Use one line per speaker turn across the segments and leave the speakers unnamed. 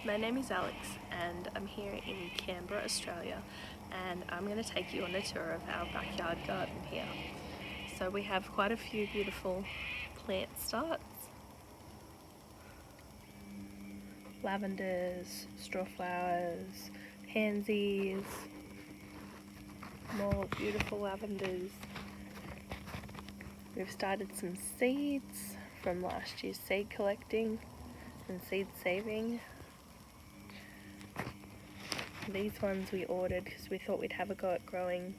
My name is Alex and I'm here in Canberra, Australia, and I'm going to take you on a tour of our backyard garden here. So we have quite a few beautiful plant starts. Lavenders, straw flowers, pansies, more beautiful lavenders. We've started some seeds from last year's seed collecting and seed saving. These ones we ordered because we thought we'd have a go at growing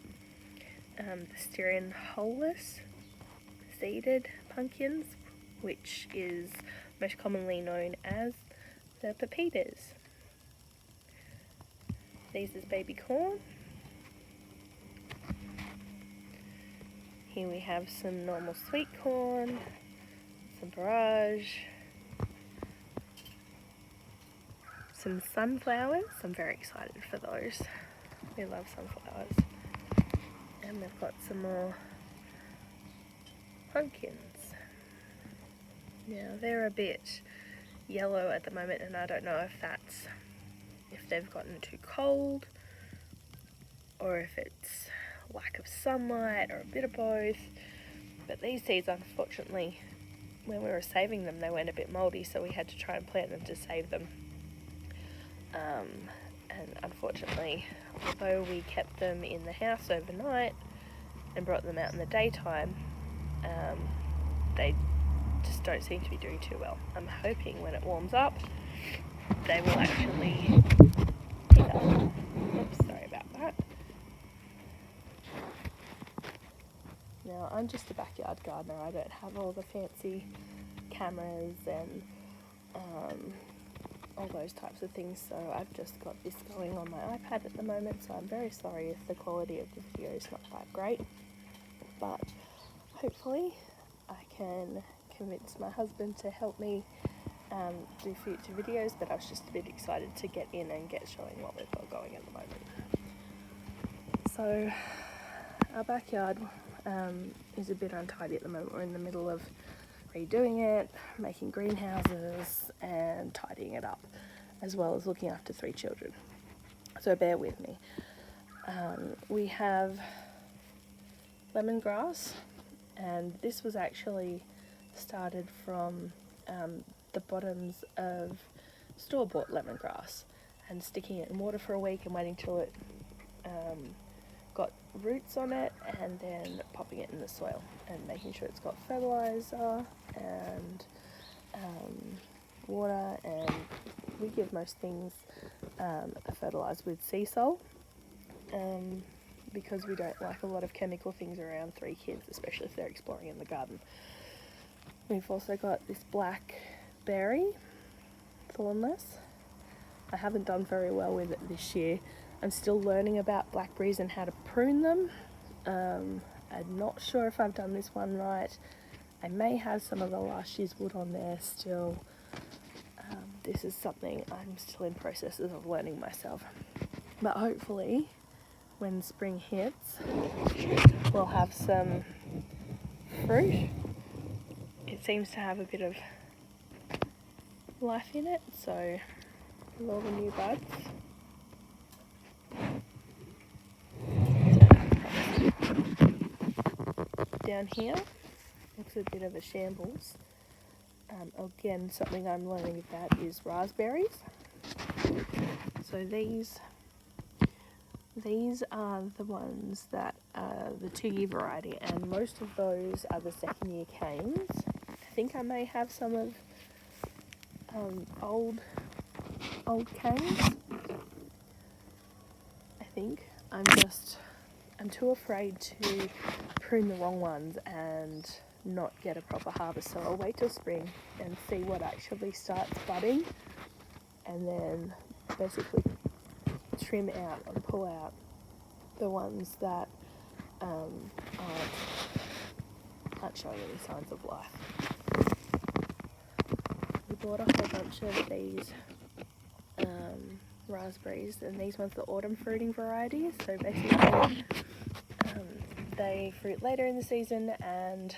the Styrian holeless seeded pumpkins, which is most commonly known as the pepitas. These is baby corn. Here we have some normal sweet corn, some borage, some sunflowers. I'm very excited for those. We love sunflowers. And we've got some more pumpkins. Now they're a bit yellow at the moment, and I don't know if they've gotten too cold or if it's lack of sunlight or a bit of both. But these seeds, unfortunately, when we were saving them, they went a bit mouldy, so we had to try and plant them to save them. And unfortunately, although we kept them in the house overnight and brought them out in the daytime, they just don't seem to be doing too well. I'm hoping when it warms up, they will actually pick up. Oops, sorry about that. Now, I'm just a backyard gardener. I don't have all the fancy cameras and all those types of things, so I've just got this going on my iPad at the moment, so I'm very sorry if the quality of the video is not that great, but hopefully I can convince my husband to help me do future videos. But I was just a bit excited to get in and get showing what we've got going at the moment. So our backyard is a bit untidy at the moment. We're in the middle of redoing it, making greenhouses and tidying it up, as well as looking after 3 children, so bear with me. We have lemongrass, and this was actually started from the bottoms of store-bought lemongrass and sticking it in water for a week and waiting till it got roots on it, and then popping it in the soil and making sure it's got fertilizer and water, and we give most things fertilized with sea salt because we don't like a lot of chemical things around 3 kids, especially if they're exploring in the garden. We've also got this blackberry thornless. I haven't done very well with it this year. I'm still learning about blackberries and how to prune them. I'm not sure if I've done this one right. I may have some of the last year's wood on there still. This is something I'm still in processes of learning myself. But hopefully, when spring hits, we'll have some fruit. It seems to have a bit of life in it, so with all the new buds. Down here looks a bit of a shambles. Again, something I'm learning about is raspberries. So these are the ones that are the 2-year variety, and most of those are the 2nd-year canes. I think I may have some of old canes. I think I'm too afraid to prune the wrong ones and not get a proper harvest, so I'll wait till spring and see what actually starts budding, and then basically trim out and pull out the ones that aren't showing any signs of life. We bought a whole bunch of these raspberries, and these ones are the autumn fruiting varieties, so basically they fruit later in the season, and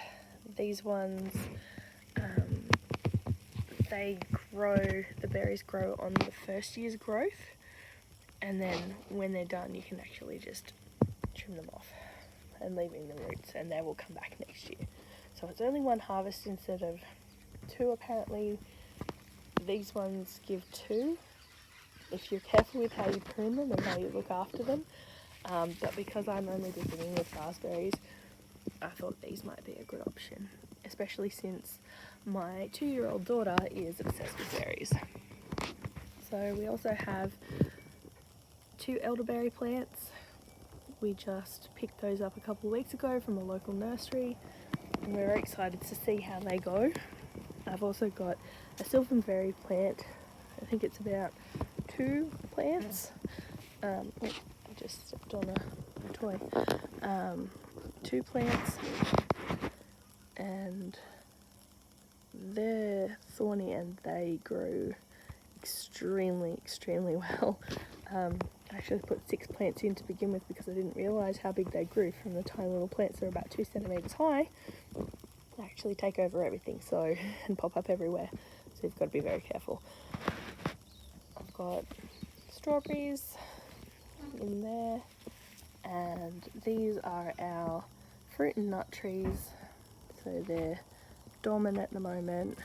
these ones they grow, the berries grow on the first year's growth, and then when they're done you can actually just trim them off and leave in the roots, and they will come back next year. So it's only one harvest instead of two apparently. These ones give two if you're careful with how you prune them and how you look after them. But because I'm only beginning with raspberries, I thought these might be a good option, especially since my 2-year-old daughter is obsessed with berries. So we also have 2 elderberry plants. We just picked those up a couple of weeks ago from a local nursery, and we're very excited to see how they go. I've also got a silverberry plant. I think it's about 2 plants. I just stepped on a toy. 2 plants, and they're thorny and they grow extremely well. I actually put 6 plants in to begin with because I didn't realise how big they grew. From the tiny little plants that are about 2 centimetres high, they actually take over everything and pop up everywhere, so you've got to be very careful. I've got strawberries in there, and these are our fruit and nut trees, so they're dormant at the moment,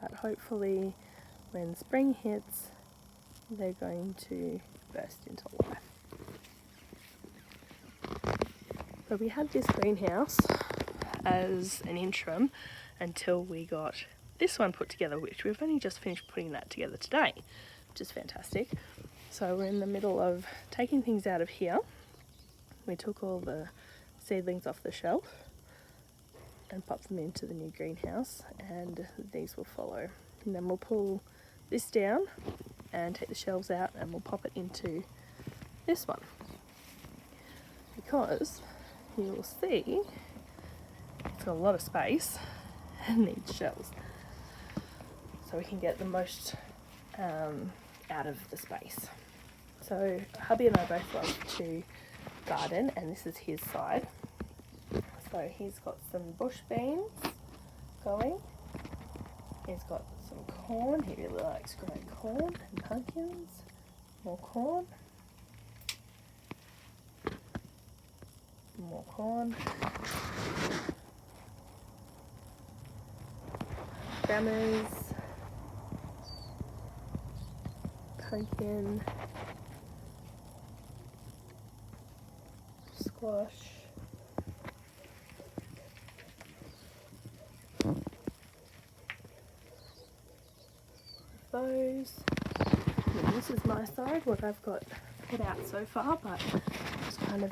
but hopefully when spring hits they're going to burst into life. So we had this greenhouse as an interim until we got this one put together, which we've only just finished putting that together today, which is fantastic. So we're in the middle of taking things out of here. We took all the seedlings off the shelf and popped them into the new greenhouse, and these will follow. And then we'll pull this down and take the shelves out, and we'll pop it into this one, because you will see it's got a lot of space and needs shelves, so we can get the most out of the space. So hubby and I both love to garden, and this is his side. So he's got some bush beans going. He's got some corn. He really likes growing corn and pumpkins. More corn. More corn. Grammars. Pumpkin. Squash. Those. And this is my side, what I've got put out so far, but just kind of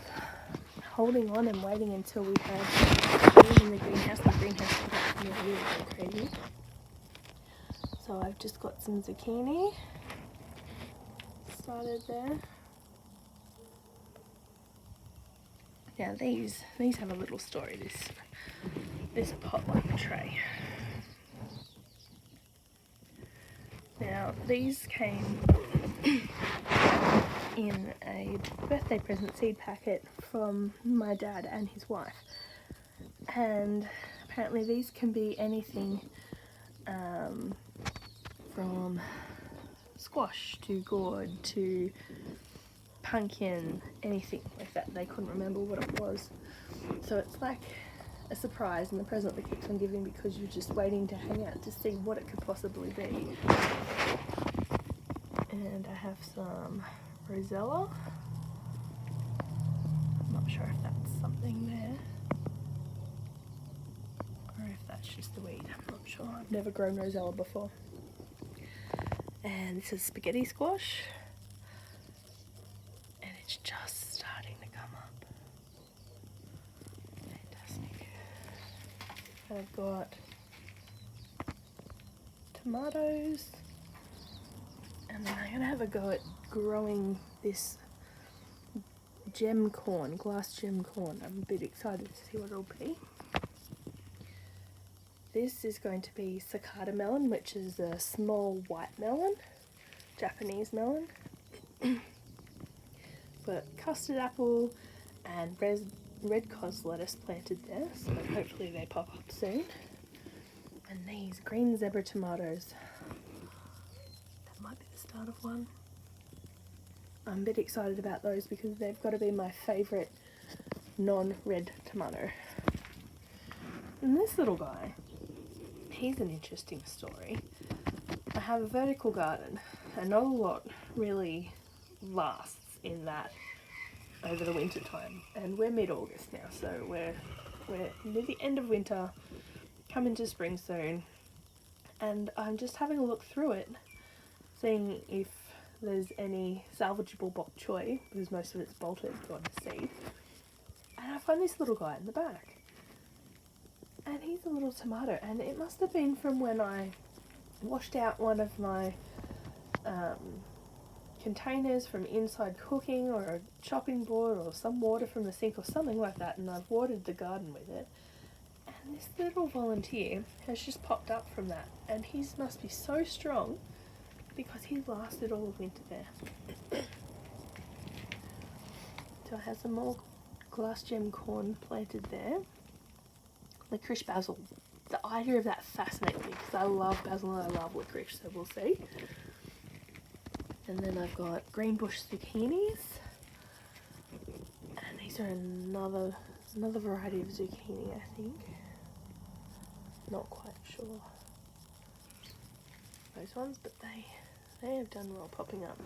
holding on and waiting until we have room in the greenhouse. The greenhouse is really crazy. So I've just got some zucchini started there. Now these have a little story. This pot-like tray. Now these came in a birthday present seed packet from my dad and his wife, and apparently these can be anything from squash to gourd to pumpkin, anything like that. They couldn't remember what it was, so it's like a surprise and the present that keeps on giving, because you're just waiting to hang out to see what it could possibly be. And I have some rosella. I'm not sure if that's something there or if that's just the weed. I'm not sure. I've never grown rosella before. And this is spaghetti squash, and it's just starting to come up. Fantastic. I've got tomatoes, and then I'm gonna have a go at growing this gem corn, glass gem corn. I'm a bit excited to see what it'll be. This is going to be cicada melon, which is a small white melon, Japanese melon. Got custard apple and red cos lettuce planted there, so hopefully they pop up soon. And these green zebra tomatoes. start of one. I'm a bit excited about those because they've got to be my favourite non-red tomato. And this little guy, he's an interesting story. I have a vertical garden and not a lot really lasts in that over the winter time. And we're mid-August now, so we're near the end of winter, coming to spring soon. And I'm just having a look through it, seeing if there's any salvageable bok choy, because most of it's bolted, gone to seed. And I find this little guy in the back. And he's a little tomato, and it must have been from when I washed out one of my containers from inside cooking, or a chopping board, or some water from the sink or something like that, and I've watered the garden with it. And this little volunteer has just popped up from that, and he must be so strong because he lasted all of winter there. So I have some more glass gem corn planted there. Licorice basil. The idea of that fascinates me because I love basil and I love licorice, so we'll see. And then I've got green bush zucchinis, and these are another variety of zucchini, I think. Not quite sure those ones, but they have done well popping up.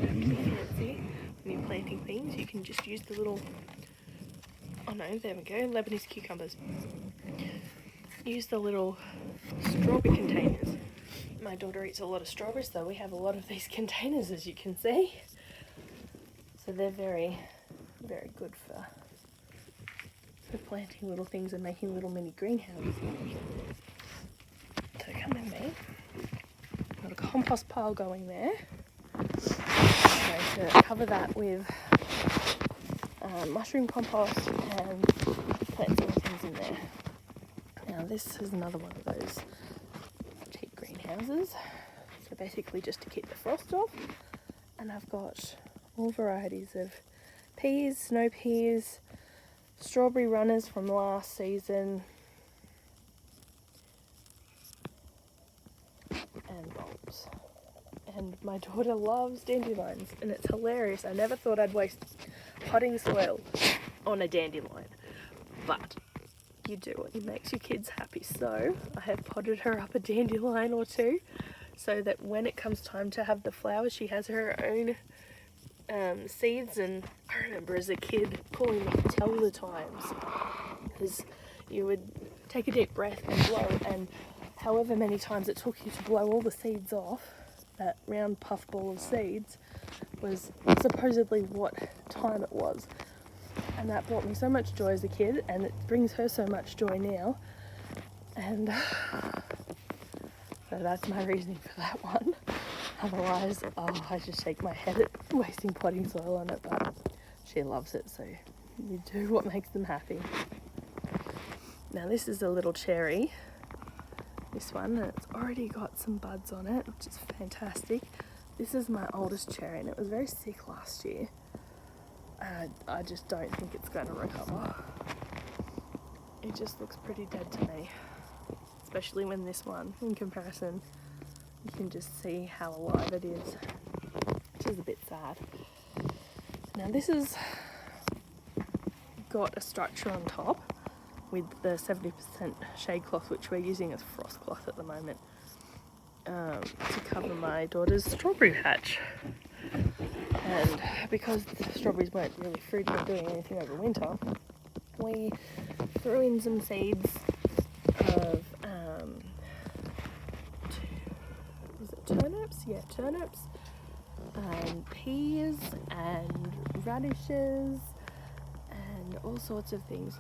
Fancy. When you're planting things, you can just use the little, oh no, there we go, Lebanese cucumbers. Use the little strawberry containers. My daughter eats a lot of strawberries, so we have a lot of these containers, as you can see. So they're very, very good for planting little things and making little mini greenhouses. So come with me. Got a compost pile going there. I'm going to cover that with mushroom compost and plant some things in there. Now this is another one of those cheap greenhouses. So basically just to keep the frost off. And I've got all varieties of peas, snow peas, strawberry runners from last season, and bulbs. And my daughter loves dandelions, and it's hilarious. I never thought I'd waste potting soil on a dandelion, but you do what makes your kids happy. So I have potted her up a dandelion or two, so that when it comes time to have the flowers, she has her own seeds. And I remember as a kid pulling them all the times, because you would take a deep breath and blow, and however many times it took you to blow all the seeds off, that round puff ball of seeds was supposedly what time it was. And that brought me so much joy as a kid, and it brings her so much joy now. And so that's my reasoning for that one. Otherwise, I just shake my head at wasting potting soil on it, but she loves it, so you do what makes them happy. Now this is a little cherry, this one, and it's already got some buds on it, which is fantastic. This is my oldest cherry, and it was very sick last year. I just don't think it's going to recover. It just looks pretty dead to me, especially when this one, in comparison, you can just see how alive it is, which is a bit sad. Now this has got a structure on top with the 70% shade cloth, which we're using as frost cloth at the moment, to cover my daughter's strawberry patch. And because the strawberries weren't really fruiting or doing anything over winter, we threw in some seeds of was it turnips? Yeah, turnips, and peas and radishes and all sorts of things.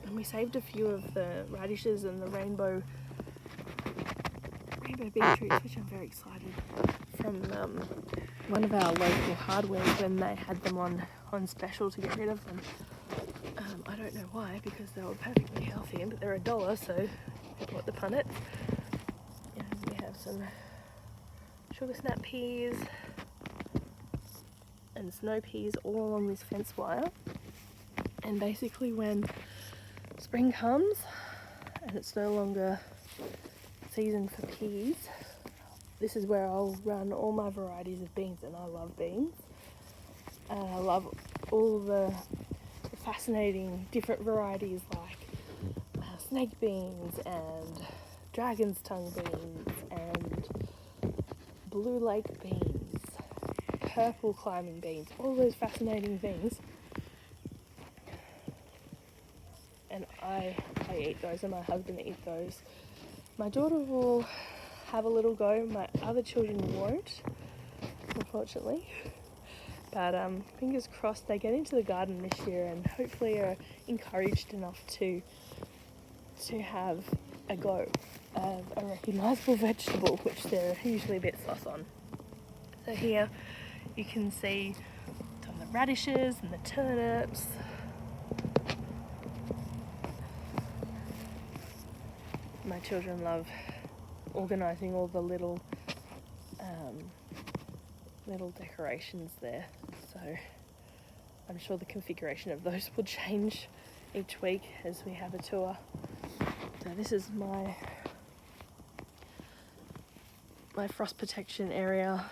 And we saved a few of the radishes and the rainbow beetroots, which I'm very excited, from one of our local hardware when they had them on special to get rid of them. I don't know why, because they were perfectly healthy, but they're $1, so I bought the punnet. And we have some sugar snap peas and snow peas all along this fence wire. And basically when spring comes and it's no longer season for peas, this is where I'll run all my varieties of beans, and I love beans. And I love all the fascinating different varieties like snake beans and dragon's tongue beans and blue lake beans, purple climbing beans, all those fascinating things. And I eat those, and my husband eats those. My daughter will have a little go, my other children won't, unfortunately. But fingers crossed they get into the garden this year and hopefully are encouraged enough to have a go of a recognisable vegetable, which they're usually a bit sus on. So here you can see some of the radishes and the turnips. My children love organising all the little decorations there, so I'm sure the configuration of those will change each week as we have a tour. So this is my frost protection area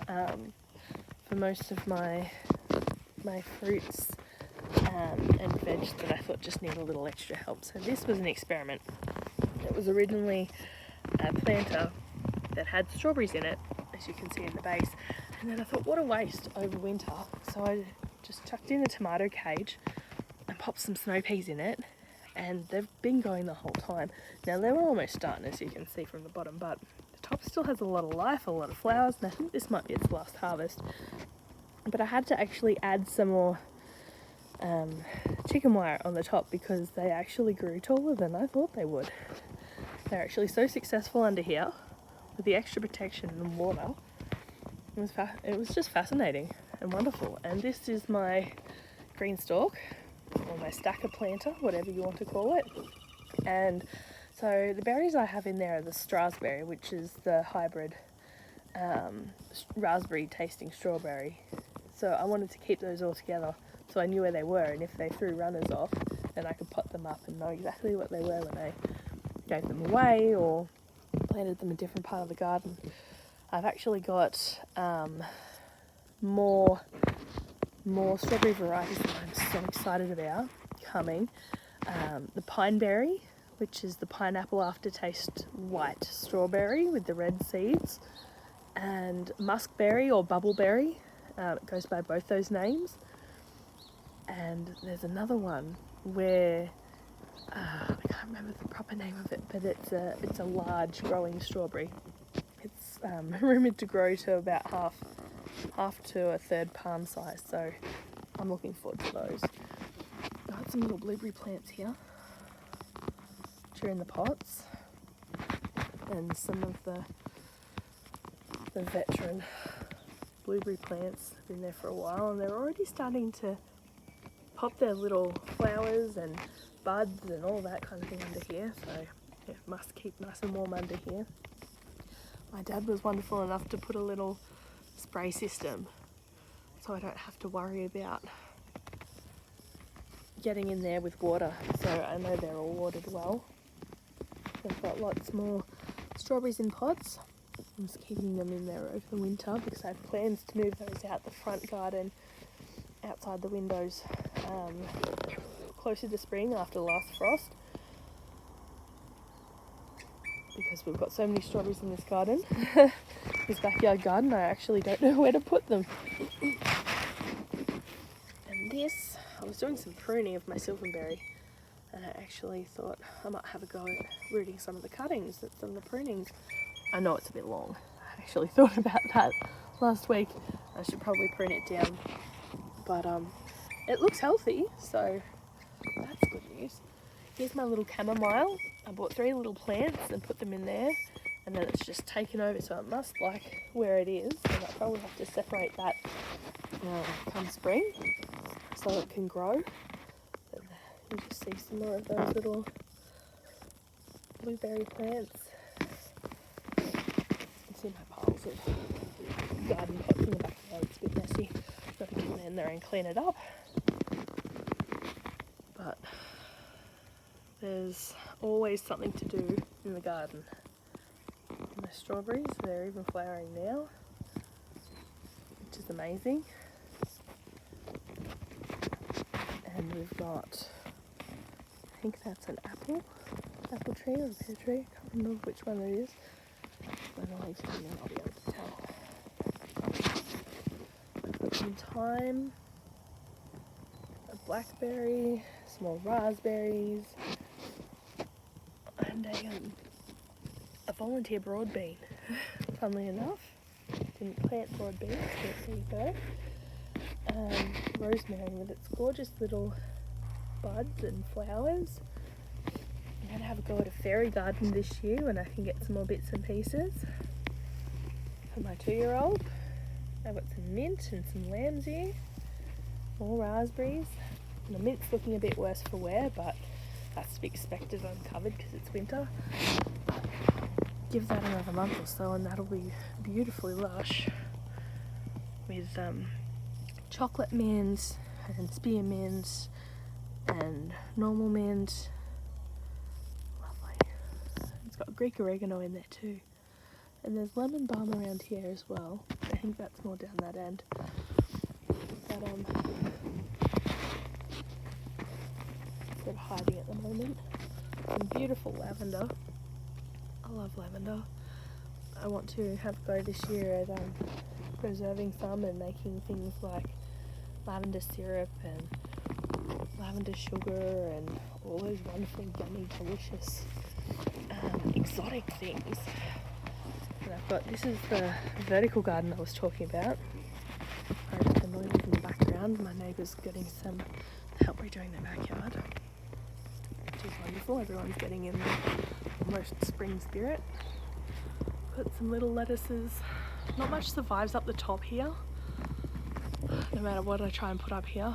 for most of my fruits and veg that I thought just need a little extra help. So this was an experiment. It was originally a planter that had strawberries in it, as you can see in the base, and then I thought, what a waste over winter, so I just chucked in a tomato cage and popped some snow peas in it, and they've been going the whole time. Now they were almost done, as you can see from the bottom, but the top still has a lot of life, a lot of flowers, and I think this might be its last harvest. But I had to actually add some more chicken wire on the top because they actually grew taller than I thought they would. They're actually so successful under here with the extra protection and water. It was just fascinating and wonderful. And this is my green stalk, or my stacker planter, whatever you want to call it. And so the berries I have in there are the strasberry, which is the hybrid raspberry tasting strawberry. So I wanted to keep those all together so I knew where they were, and if they threw runners off, then I could pot them up and know exactly what they were when I gave them away or planted them in a different part of the garden. I've actually got more strawberry varieties that I'm so excited about coming. The pineberry, which is the pineapple aftertaste white strawberry with the red seeds, and muskberry or bubbleberry. It goes by both those names. And there's another one where I can't remember the proper name of it, but it's a large growing strawberry. It's rumoured to grow to about half to a third palm size, so I'm looking forward to those. Got some little blueberry plants here, which are in the pots, and some of the veteran blueberry plants have been there for a while, and they're already starting to pop their little flowers and buds and all that kind of thing under here, so it must keep nice and warm under here. My dad was wonderful enough to put a little spray system so I don't have to worry about getting in there with water, so I know they're all watered well. I've got lots more strawberries in pots. I'm just keeping them in there over the winter because I have plans to move those out the front garden outside the windows closer to spring after the last frost, because we've got so many strawberries in this garden, this backyard garden, I actually don't know where to put them. And this, I was doing some pruning of my silverberry, and I actually thought I might have a go at rooting some of the cuttings that's on the prunings. I know it's a bit long. I actually thought about that last week. I should probably prune it down, but it looks healthy, so that's good news. Here's my little chamomile. I bought 3 little plants and put them in there, and then it's just taken over, so it must like where it is, and I'll probably have to separate that come spring so it can grow. But you just see some more of those little blueberry plants. You can see my piles of garden pots in the backyard. It's a bit messy. Got to get in there and clean it up. But there's always something to do in the garden. And I my strawberries. They're even flowering now, which is amazing. And we've got, I think that's an apple tree or a pear tree. I can't remember which one it is. When the leaves come in, I'll be able to tell. I've got some thyme, a blackberry, some more raspberries, and a volunteer broad bean. Funnily enough, didn't plant broad beans, but there you go. Rosemary with its gorgeous little buds and flowers. I'm going to have a go at a fairy garden this year when I can get some more bits and pieces. For my 2-year-old, I've got some mint and some lamb's ear, more raspberries. And the mint's looking a bit worse for wear, but that's to be expected uncovered because it's winter. Give that another month or so and that'll be beautifully lush with chocolate mint and spearmint and normal mint. Lovely. It's got Greek oregano in there too. And there's lemon balm around here as well. I think that's more down that end. But sort of hiding at the moment. Some beautiful lavender. I love lavender. I want to have a go this year at preserving some and making things like lavender syrup and lavender sugar and all those wonderful, yummy, delicious, exotic things. And I've got, this is the vertical garden I was talking about. Sorry for the noise in the background. My neighbour's getting some help redoing their backyard, which is wonderful. Everyone's getting in the almost spring spirit. Put some little lettuces. Not much survives up the top here, no matter what I try and put up here.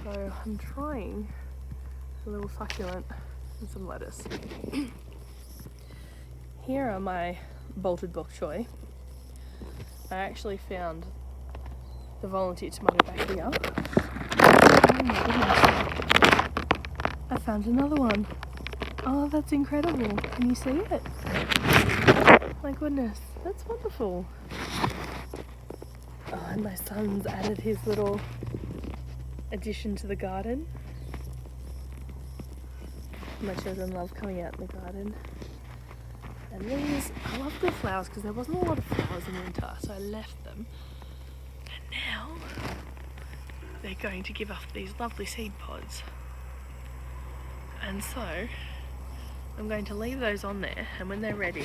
So I'm trying a little succulent and some lettuce. Here are my bolted bok choy. I actually found the volunteer tomato back here. Oh my goodness. I found another one. Oh, that's incredible. Can you see it? My goodness, that's wonderful. Oh, and my son's added his little addition to the garden. My children love coming out in the garden. And these, I love the flowers because there wasn't a lot of flowers in winter, so I left them. And now they're going to give off these lovely seed pods. And so I'm going to leave those on there, and when they're ready,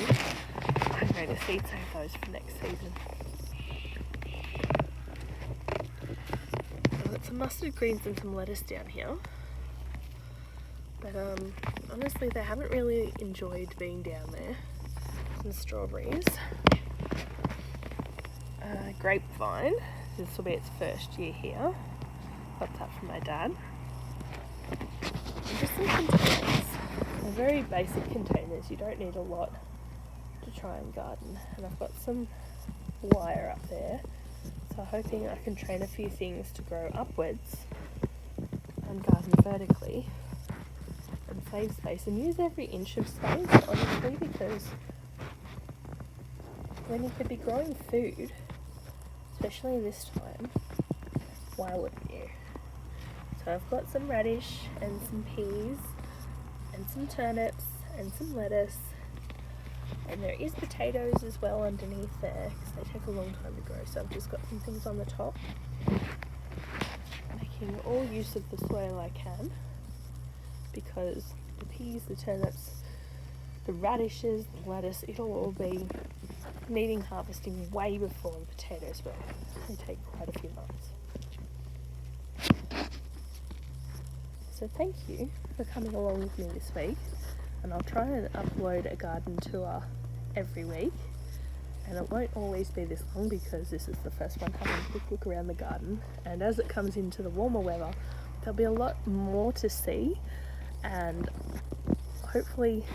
I'm going to seed save those for next season. I've got some mustard greens and some lettuce down here. But honestly, they haven't really enjoyed being down there. Some strawberries. Grapevine. This will be its first year here. Got that from my dad. And just some containers. They're very basic containers. You don't need a lot to try and garden. And I've got some wire up there. So hoping I can train a few things to grow upwards and garden vertically. And save space and use every inch of space, honestly, because when you could be growing food, especially this time, why wouldn't you? So I've got some radish and some peas and some turnips and some lettuce, and there is potatoes as well underneath there because they take a long time to grow. So I've just got some things on the top, making all use of the soil I can, because the peas, the turnips, the radishes, the lettuce, it'll all be needing harvesting way before the potatoes will. They take quite a few months. So thank you for coming along with me this week, and I'll try and upload a garden tour every week, and it won't always be this long because this is the first one having a quick look around the garden, and as it comes into the warmer weather there'll be a lot more to see and hopefully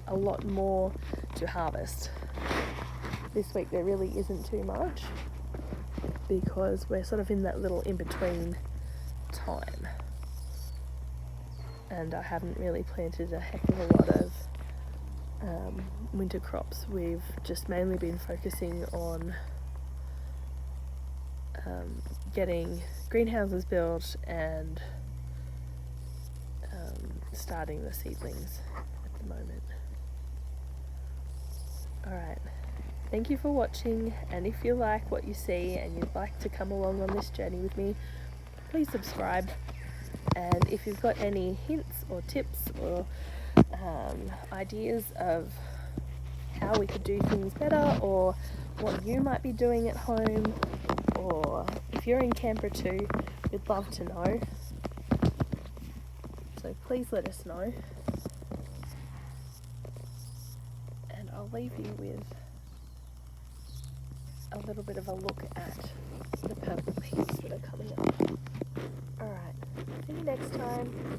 a lot more to harvest. This week there really isn't too much because we're sort of in that little in-between time, and I haven't really planted a heck of a lot of winter crops. We've just mainly been focusing on getting greenhouses built and starting the seedlings at the moment. Alright, thank you for watching, and if you like what you see and you'd like to come along on this journey with me, please subscribe. And if you've got any hints or tips or ideas of how we could do things better, or what you might be doing at home, or if you're in Canberra too, we'd love to know. So please let us know. And I'll leave you with a little bit of a look at the purple peas that are coming up. Alright, see you next time.